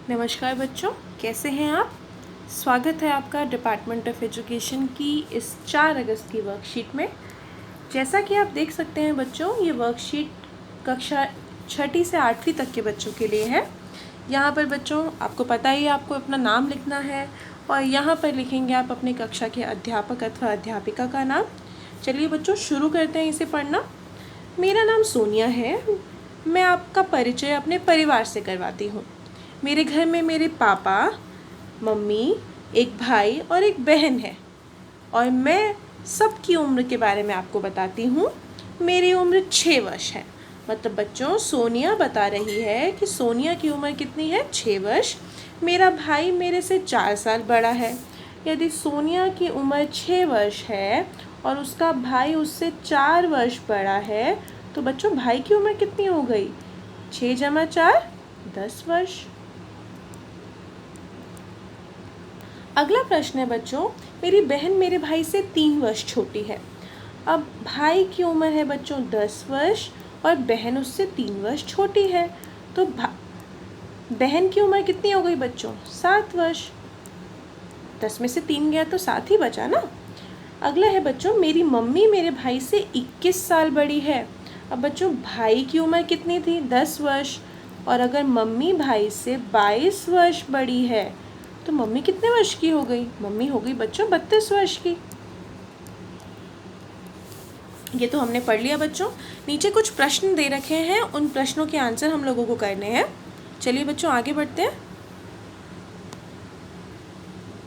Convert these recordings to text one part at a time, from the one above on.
नमस्कार बच्चों, कैसे हैं आप। स्वागत है आपका डिपार्टमेंट ऑफ एजुकेशन की इस 4 अगस्त की वर्कशीट में। जैसा कि आप देख सकते हैं बच्चों, ये वर्कशीट कक्षा 6ठी से 8वीं तक के बच्चों के लिए है। यहाँ पर बच्चों आपको पता ही है, आपको अपना नाम लिखना है और यहाँ पर लिखेंगे आप अपनी कक्षा के अध्यापक अथवा अध्यापिका का नाम। चलिए बच्चों शुरू करते हैं इसे पढ़ना। मेरा नाम सोनिया है। मैं आपका परिचय अपने परिवार से करवाती हूँ। मेरे घर में मेरे पापा, मम्मी, एक भाई और एक बहन है और मैं सबकी उम्र के बारे में आपको बताती हूँ। मेरी उम्र 6 वर्ष है। मतलब बच्चों, सोनिया बता रही है कि सोनिया की उम्र कितनी है, 6 वर्ष। मेरा भाई मेरे से 4 साल बड़ा है। यदि सोनिया की उम्र 6 वर्ष है और उसका भाई उससे 4 वर्ष बड़ा है, तो बच्चों भाई की उम्र कितनी हो गई, 6 + 4 10 वर्ष। अगला प्रश्न है बच्चों, मेरी बहन मेरे भाई से 3 वर्ष छोटी है। अब भाई की उम्र है बच्चों 10 वर्ष और बहन उससे 3 वर्ष छोटी है, तो बहन की उम्र कितनी हो गई बच्चों, 7 वर्ष। 10 में से 3 गया तो 7 ही बचा ना। अगला है बच्चों, मेरी मम्मी मेरे भाई से 21 साल बड़ी है। अब बच्चों भाई की उम्र कितनी थी, 10 वर्ष, और अगर मम्मी भाई से 22 वर्ष बड़ी है तो मम्मी कितने वर्ष की हो गई, मम्मी हो गई बच्चों 32 वर्ष की। ये तो हमने पढ़ लिया बच्चों। नीचे कुछ प्रश्न दे रखे हैं, उन प्रश्नों के आंसर हम लोगों को करने हैं। चलिए बच्चों आगे बढ़ते हैं।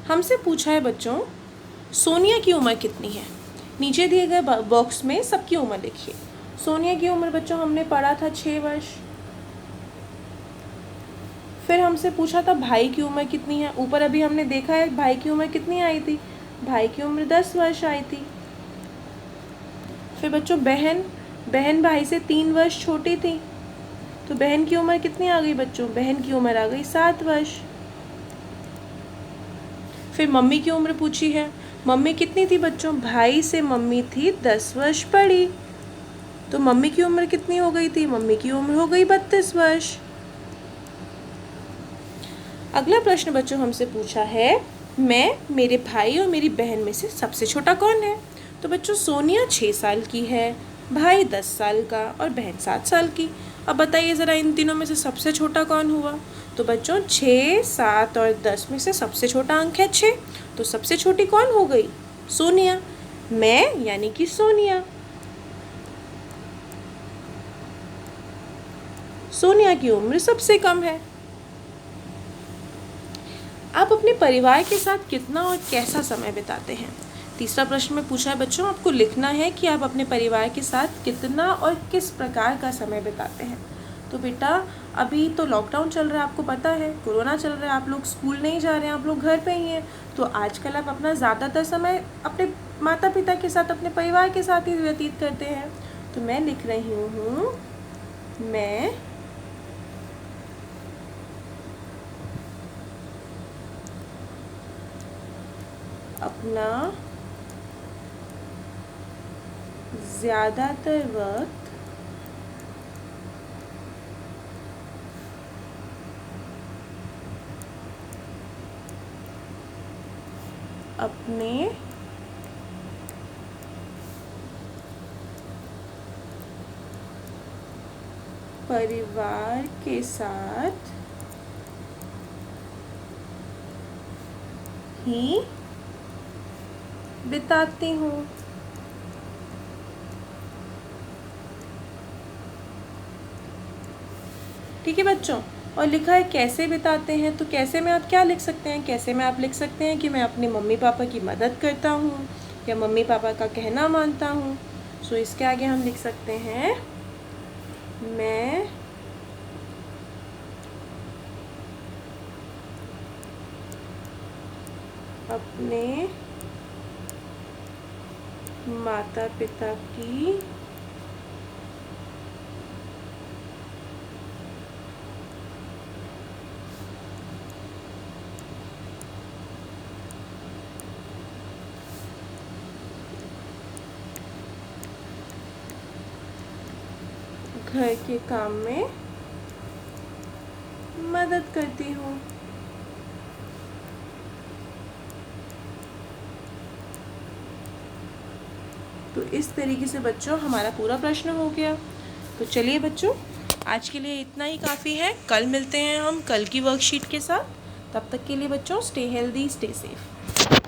हमसे पूछा है बच्चों, सोनिया की उम्र कितनी है। नीचे दिए गए बॉक्स में सबकी उम्र लिखिए। सोनिया की उम्र बच्चों हमने पढ़ा था 6 वर्ष। फिर हमसे पूछा था भाई की उम्र कितनी है। ऊपर अभी हमने देखा है भाई की उम्र कितनी आई थी, भाई की उम्र 10 वर्ष आई थी। फिर बच्चों बहन भाई से 3 वर्ष छोटी थी, तो बहन की उम्र कितनी आ गई बच्चों, बहन की उम्र आ गई 7 वर्ष। फिर मम्मी की उम्र पूछी है। मम्मी कितनी थी बच्चों, भाई से मम्मी थी 10 वर्ष बड़ी, तो मम्मी की उम्र कितनी हो गई थी, मम्मी की उम्र हो गई 32 वर्ष। अगला प्रश्न बच्चों हमसे पूछा है, मैं, मेरे भाई और मेरी बहन में से सबसे छोटा कौन है। तो बच्चों सोनिया 6 साल की है, भाई 10 साल का और बहन 7 साल की। अब बताइए ज़रा इन तीनों में से सबसे छोटा कौन हुआ। तो बच्चों 6, 7 और 10 में से सबसे छोटा अंक है 6, तो सबसे छोटी कौन हो गई, सोनिया। मैं यानी कि सोनिया। सोनिया की उम्र सबसे कम है। आप अपने परिवार के साथ कितना और कैसा समय बिताते हैं। तीसरा प्रश्न में पूछा है बच्चों, आपको लिखना है कि आप अपने परिवार के साथ कितना और किस प्रकार का समय बिताते हैं। तो बेटा अभी तो लॉकडाउन चल रहा है, आपको पता है कोरोना चल रहा है, आप लोग स्कूल नहीं जा रहे हैं, आप लोग घर पे ही हैं। तो आजकल आप अपना ज़्यादातर समय अपने माता पिता के साथ, अपने परिवार के साथ ही व्यतीत करते हैं। तो मैं लिख रही हूँ, मैं अपना ज़्यादातर वक्त अपने परिवार के साथ ही बिताती हूँ। ठीक है बच्चों, और लिखा है कैसे बिताते हैं, तो कैसे में आप क्या लिख सकते हैं, कैसे में आप लिख सकते हैं कि मैं अपने मम्मी पापा की मदद करता हूँ या मम्मी पापा का कहना मानता हूँ। सो इसके आगे हम लिख सकते हैं, मैं अपने माता पिता की घर के काम में मदद करती हूँ। तो इस तरीके से बच्चों हमारा पूरा प्रश्न हो गया। तो चलिए बच्चों, आज के लिए इतना ही काफ़ी है। कल मिलते हैं हम कल की वर्कशीट के साथ। तब तक के लिए बच्चों, स्टे हेल्दी, स्टे सेफ।